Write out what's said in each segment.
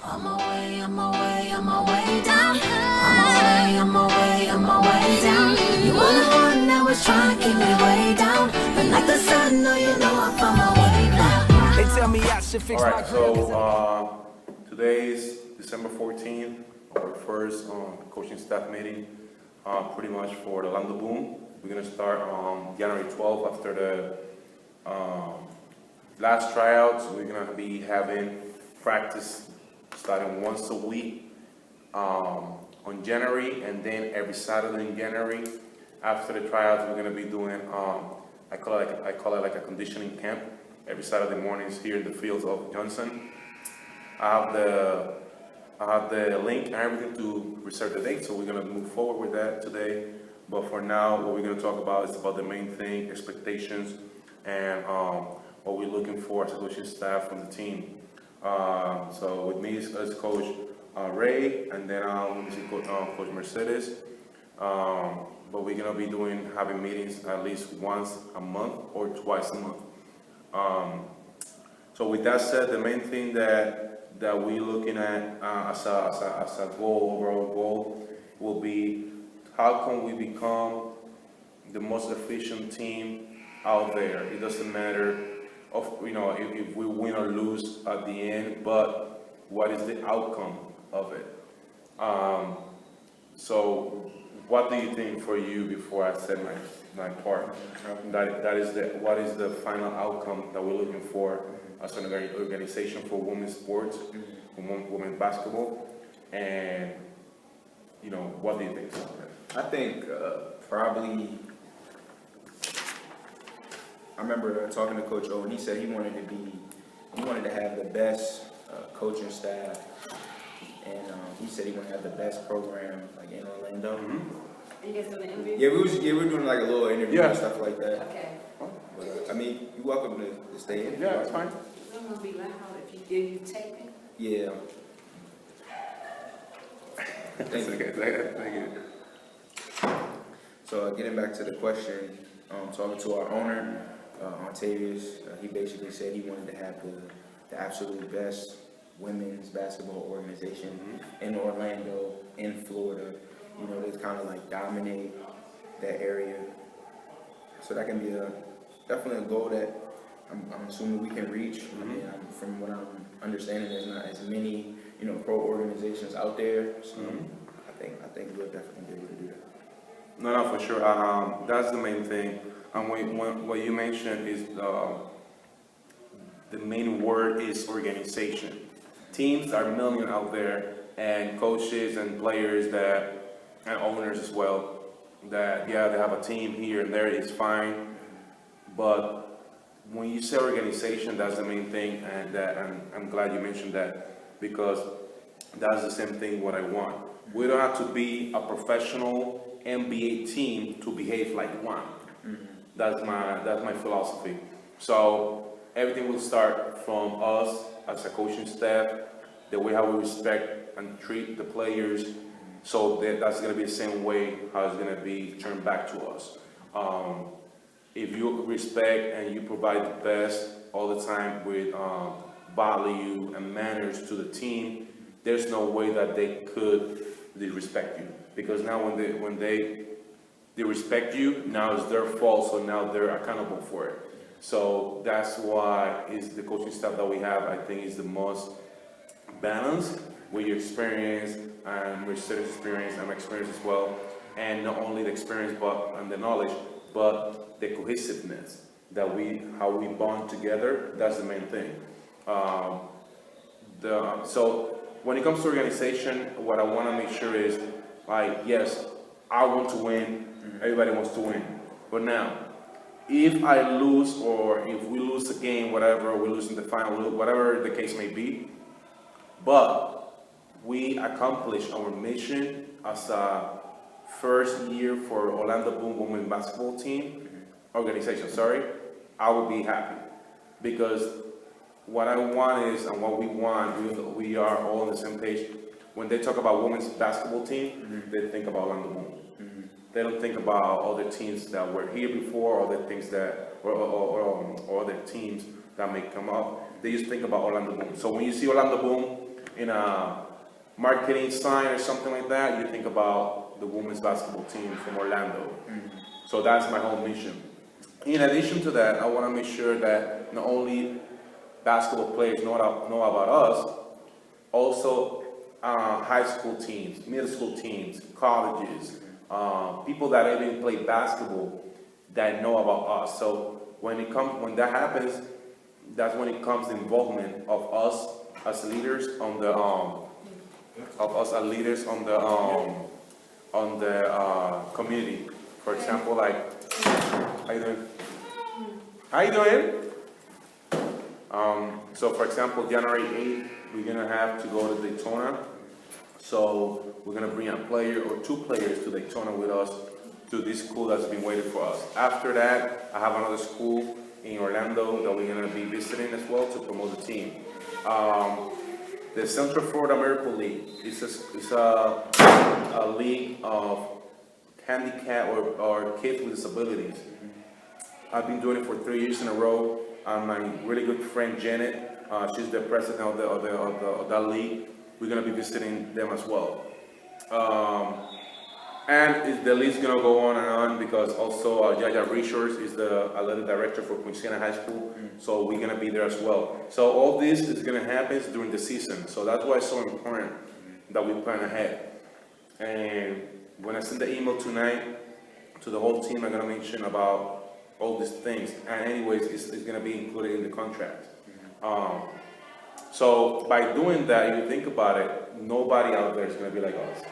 On my way, on my way, on my way down. On my way, on my way, on my way down. You were the one that was trying to keep me way down. But like the sun, no, you know I found my way down. They tell me I should fix my so today is December 14th, our first coaching staff meeting, pretty much for the Orlando Boom. We're gonna start on January 12th after the last tryouts. We're gonna be having practice starting once a week on January, and then every Saturday in January. After the tryouts, we're gonna be doing I call it like a conditioning camp every Saturday mornings here in the fields of Johnson. I have the link and everything to reserve the date, so we're gonna move forward with that today. But for now, what we're gonna talk about is about the main thing, expectations, and what we're looking for as a coaching staff from the team. So with me is Coach Ray, and then Coach Mercedes. But we're gonna be having meetings at least once a month or twice a month. So with that said, the main thing that we're looking at as a overall goal, will be how can we become the most efficient team out there. It doesn't matter if we win or lose at the end, but what is the outcome of it? So what do you think for you before I said my part? What is the final outcome that we're looking for as an organization for women's sports, women's basketball, and what do you think? I think probably. I remember talking to Coach O, and he said he wanted to have the best coaching staff, and he said he wanted to have the best program like in Orlando. Are you guys doing an interview? Yeah, we were doing like a little interview and stuff like that. Okay. But I mean, you're welcome to stay in. Yeah, that's fine. You don't want to be loud if you taping. Yeah. Thank you. So getting back to the question, talking to our owner, Ontavious, he basically said he wanted to have the absolute best women's basketball organization in Orlando, in Florida. They kind of like dominate that area. So that can be definitely a goal that I'm assuming we can reach. I mean, from what I'm understanding, there's not as many pro organizations out there. So I think we'll definitely be able to do that. No, for sure. That's the main thing. And what you mentioned is the main word is organization. Teams are million out there, and coaches and players and owners as well, that they have a team here and there is fine, but when you say organization, that's the main thing, and I'm glad you mentioned that, because that's the same thing what I want. We don't have to be a professional NBA team to behave like one. That's my philosophy. So everything will start from us as a coaching staff, the way how we respect and treat the players. So that's going to be the same way how it's going to be turned back to us. If you respect and you provide the best all the time with value and manners to the team, there's no way that they could disrespect you. Because now when they respect you, now it's their fault, so now they're accountable for it. So that's why is the coaching staff that we have, I think, is the most balanced with your experience and Mercedes' experience and my experience as well, and not only the experience and the knowledge, but the cohesiveness that how we bond together. That's the main thing. So when it comes to organization, what I want to make sure is, like, yes, I want to win. Everybody wants to win. But now, if I lose, or if we lose the game, whatever, we lose in the final, whatever the case may be, but we accomplish our mission as a first year for Orlando Boom women's basketball team, organization, I will be happy. Because what I want is, and what we want, we are all on the same page. When they talk about women's basketball team, they think about Orlando Boom. They don't think about other teams that were here before, or other things or other teams that may come up. They just think about Orlando Boom. So when you see Orlando Boom, in a marketing sign or something like that, you think about the women's basketball team from Orlando. So that's my whole mission. In addition to that, I want to make sure that not only basketball players know about us, also high school teams, middle school teams, colleges, people that even play basketball that know about us. So when that happens, that's when it comes the involvement of us as leaders on the community. For example, like, how you doing? How you doing? So for example, January 8th, we're gonna have to go to Daytona. So we're gonna bring a player or two players to Daytona with us to this school that's been waiting for us. After that, I have another school in Orlando that we're gonna be visiting as well to promote the team. The Central Florida Miracle League is a league of handicap or kids with disabilities. I've been doing it for 3 years in a row. My really good friend Janet, she's the president of that league. We're gonna be visiting them as well. And the league's gonna go on and on because also Jaja Resource is the athletic director for Quincy High School, so we're gonna be there as well. So all this is gonna happen during the season, so that's why it's so important that we plan ahead. And when I send the email tonight to the whole team, I'm gonna mention about all these things, and anyways, it's gonna be included in the contract. So by doing that, if you think about it, nobody out there is gonna be like us.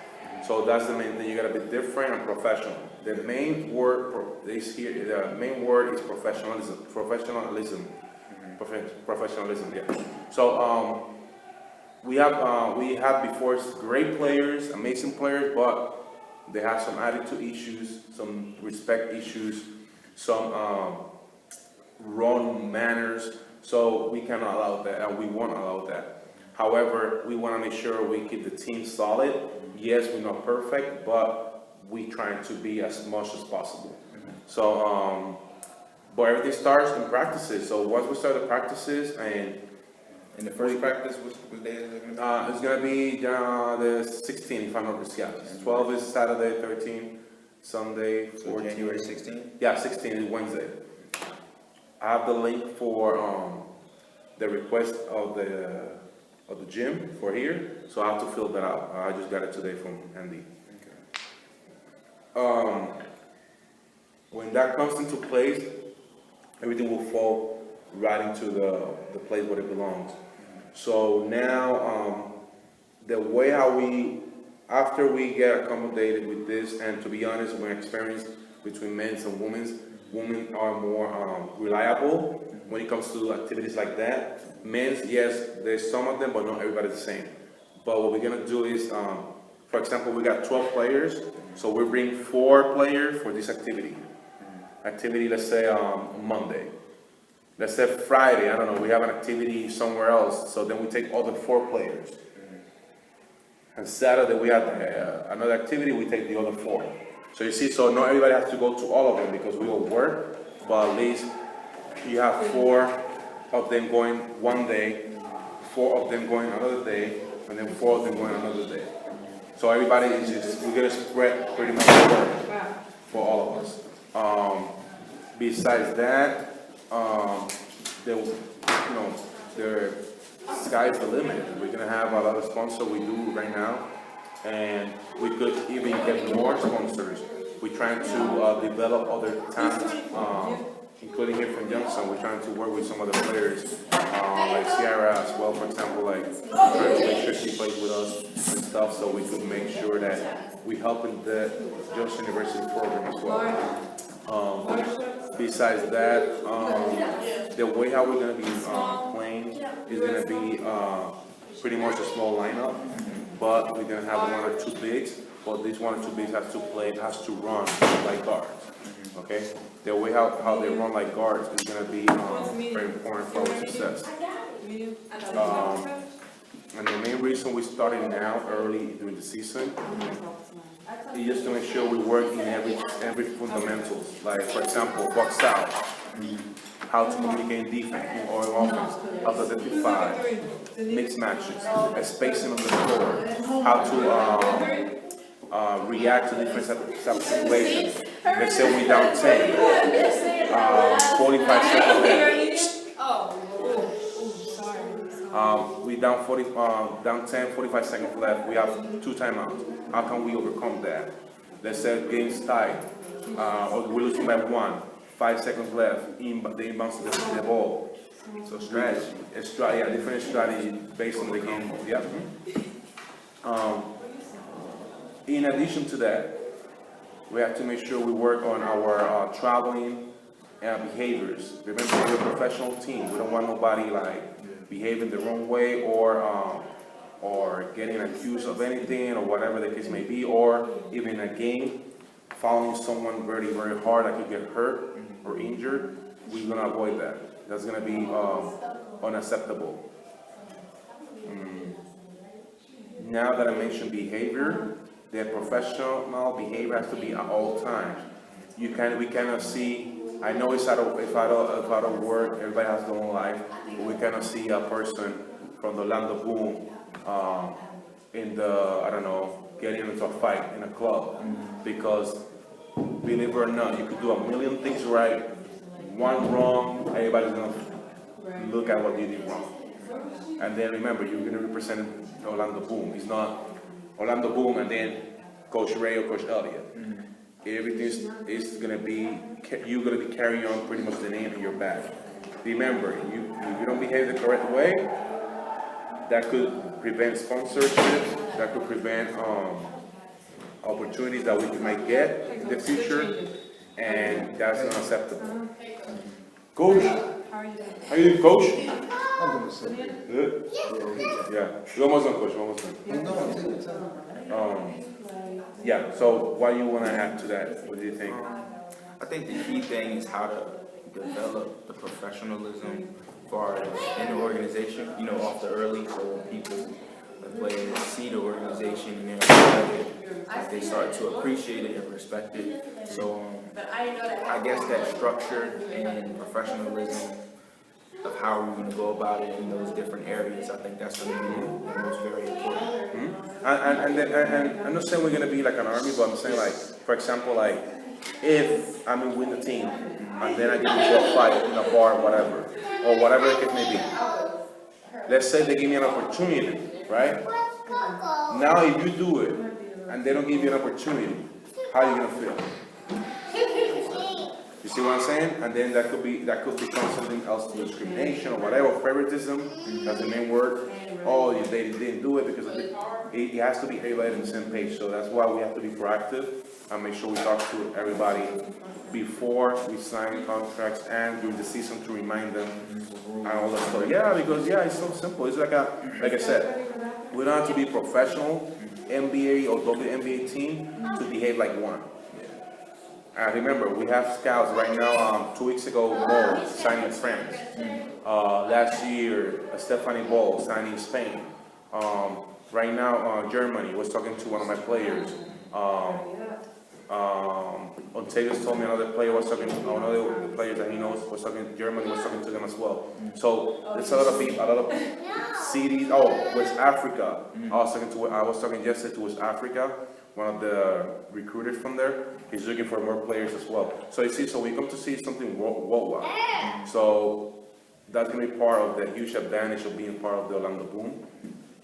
So that's the main thing. You gotta be different and professional. The main word is here. The main word is professionalism. Professionalism. Yeah. So we have before great players, amazing players, but they have some attitude issues, some respect issues, some wrong manners. So we cannot allow that, and we won't allow that. However, we want to make sure we keep the team solid. Yes, we're not perfect, but we trying to be as much as possible. So, but everything starts in practices. So once we start the practices, and the first practice, what day is it going to be? it's gonna be the 16th, if I'm not mistaken. 12 is Saturday, 13, Sunday, 14. So January 16th? Yeah, 16 is Wednesday. I have the link for the request of the gym for here, so I have to fill that out. I just got it today from Andy. Okay. When that comes into place, everything will fall right into the place where it belongs. So now, the way after we get accommodated with this, and to be honest, we're experienced between men's and women are more reliable when it comes to activities like that. Men's, yes, there's some of them, but not everybody's the same. But what we're gonna do is, for example, we got 12 players, so we bring 4 players for this activity. Let's say Monday. Let's say Friday, I don't know, we have an activity somewhere else, so then we take all the 4 players. And Saturday we have another activity, we take the other 4. So you see, so not everybody has to go to all of them because we all work, but at least you have 4 of them going one day, 4 of them going another day, and then 4 of them going another day. So everybody is we're gonna spread pretty much the work for all of us. Besides that, the sky's the limit. We're gonna have a lot of sponsors we do right now, and we could even get more sponsors. We're trying to develop other talents, including here from Youngstown. We're trying to work with some other players, like Sierra as well, for example, like trying to make sure she plays with us and stuff, so we could make sure that we help in the Johnson University program as well. Besides that, the way how we're gonna be playing is gonna be pretty much a small lineup, but we're gonna have 1 or 2 bigs. But these 1 or 2 bigs has to run like guards. Okay, the way how they run like guards is gonna be very important for our success. And the main reason we started now early during the season is just to make sure we work in every fundamentals. Like for example, box out. how to communicate in defense or in offense, how to identify mixed matches, spacing on the floor, how to react to different type of situations. Let's say we down 10, 45 seconds left. We down 10, 45 seconds left. We have 2 timeouts. How can we overcome that? Let's say game's tied, or we're losing by 1. 5 seconds left. They inbounds the ball. So strategy. Different strategy based on the game. Yeah. In addition to that, we have to make sure we work on our traveling behaviors. Remember, we're a professional team. We don't want nobody like behaving the wrong way or getting accused of anything or whatever the case may be, or even a game, following someone very, very hard that could get hurt or injured. We're gonna avoid that. That's gonna be unacceptable. Now that I mentioned behavior, the professional behavior has to be at all times. We cannot see. I know it's out of work. Everybody has their own life. But we cannot see a person from the land of boom getting into a fight in a club, because believe it or not, you could do a million things right, one wrong, everybody's gonna look at what you did wrong. And then remember, you're gonna represent Orlando Boom. It's not Orlando Boom and then Coach Ray or Coach Eliot. Everything is gonna be, you're gonna be carrying on pretty much the name in your back. Remember, if you don't behave the correct way, that could prevent sponsorship, that could prevent opportunities that we might get in the future, and that's unacceptable. Coach, how you doing, Coach? I'm gonna say it. Good? Yeah, we're almost done, Coach, we're almost done. Yeah, so what do you want to add to that? What do you think? I think the key thing is how to develop the professionalism for in the organization, off the early, so when people, the players see the organization and they start to appreciate it and respect it. So I guess that structure and professionalism of how we're going to go about it in those different areas, I think that's going to be the most very important. And I'm not saying we're gonna be like an army, but I'm saying, like, for example, like if I'm in the team and then I get into a fight in a bar or whatever the case may be. Let's say they give me an opportunity, right? Now if you do it and they don't give you an opportunity, how are you gonna feel? You see what I'm saying? And then that could become something else, to discrimination or whatever, favoritism. That's the main word. Oh, they didn't do it because it has to be everybody on the same page. So that's why we have to be proactive and make sure we talk to everybody before we sign contracts and during the season to remind them and all that stuff. Yeah, because it's so simple. It's like I said, we don't have to be professional NBA or WNBA team to behave like one. And remember, we have scouts right now. 2 weeks ago, Mo signing in France. Last year, Stephanie Ball signing in Spain. Right now, Germany was talking to one of my players. Ontavious told me another player was talking to another of the players that he knows was talking. Germany was talking to them as well. So there's a lot of people, a lot of cities. Oh, West Africa. I was talking yesterday to West Africa. One of the recruiters from there, he's looking for more players as well. So you see, so we come to see something worldwide. So that's going to be part of the huge advantage of being part of the Orlando Boom.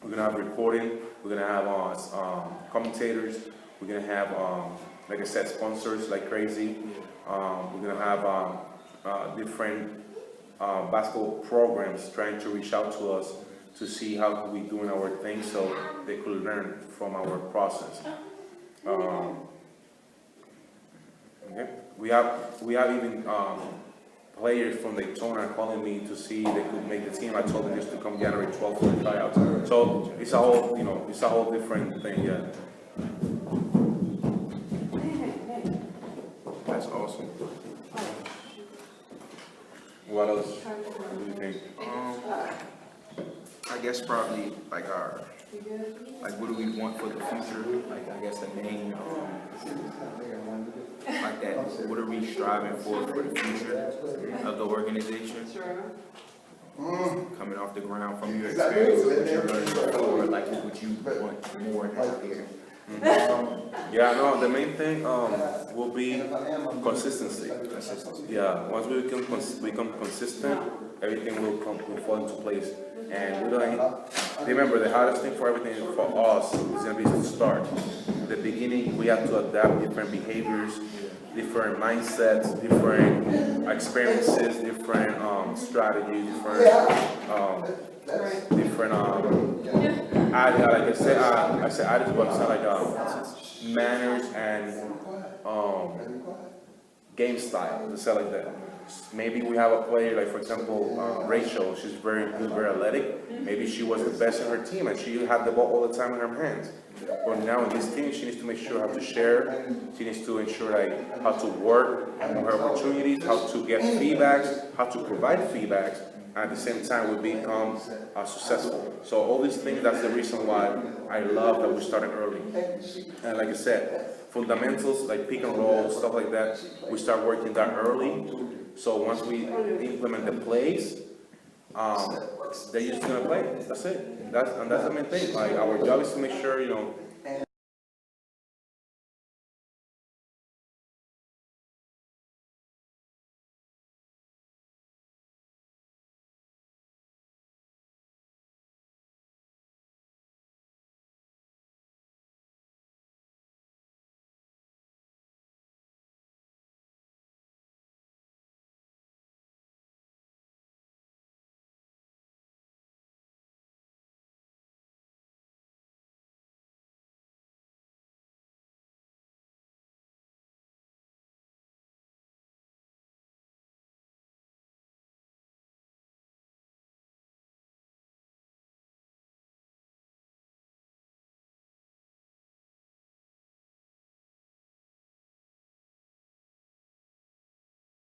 We're going to have reporting. We're going to have commentators. We're going to have, like I said, sponsors like crazy. We're going to have different basketball programs trying to reach out to us to see how we doing our thing, so they could learn from our process. Okay. We have even players from Daytona calling me to see if they could make the team. I told them just to come January 12th for the tryouts. So it's a whole different thing. Yeah. That's awesome. What else do you think? I guess probably like like what do we want for the future? Like I guess the main, like that, what are we striving for the future of the organization? Coming off the ground from your experience, what you learned before, like what you want more now here. Yeah, no, the main thing will be consistency. Yeah, once we become consistent, everything will fall into place. And we don't remember the hardest thing for everything for us is gonna be to start. In the beginning, we have to adapt different behaviors, different mindsets, different experiences, different strategies, different like I said attitudes, but it's not like manners and game style, to say like that. Maybe we have a player like, for example, Rachel. She's very good, very athletic. Maybe she was the best in her team, and she had the ball all the time in her hands. But now in this team, she needs to make sure how to share. She needs to ensure like how to work on her opportunities, how to get feedbacks, how to provide feedbacks. And at the same time, we become successful. So all these things, that's the reason why I love that we started early. And like I said, fundamentals like pick and roll, stuff like that, we start working that early. So once we implement the plays, they're just gonna play. That's it. That's the main thing. Like our job is to make sure,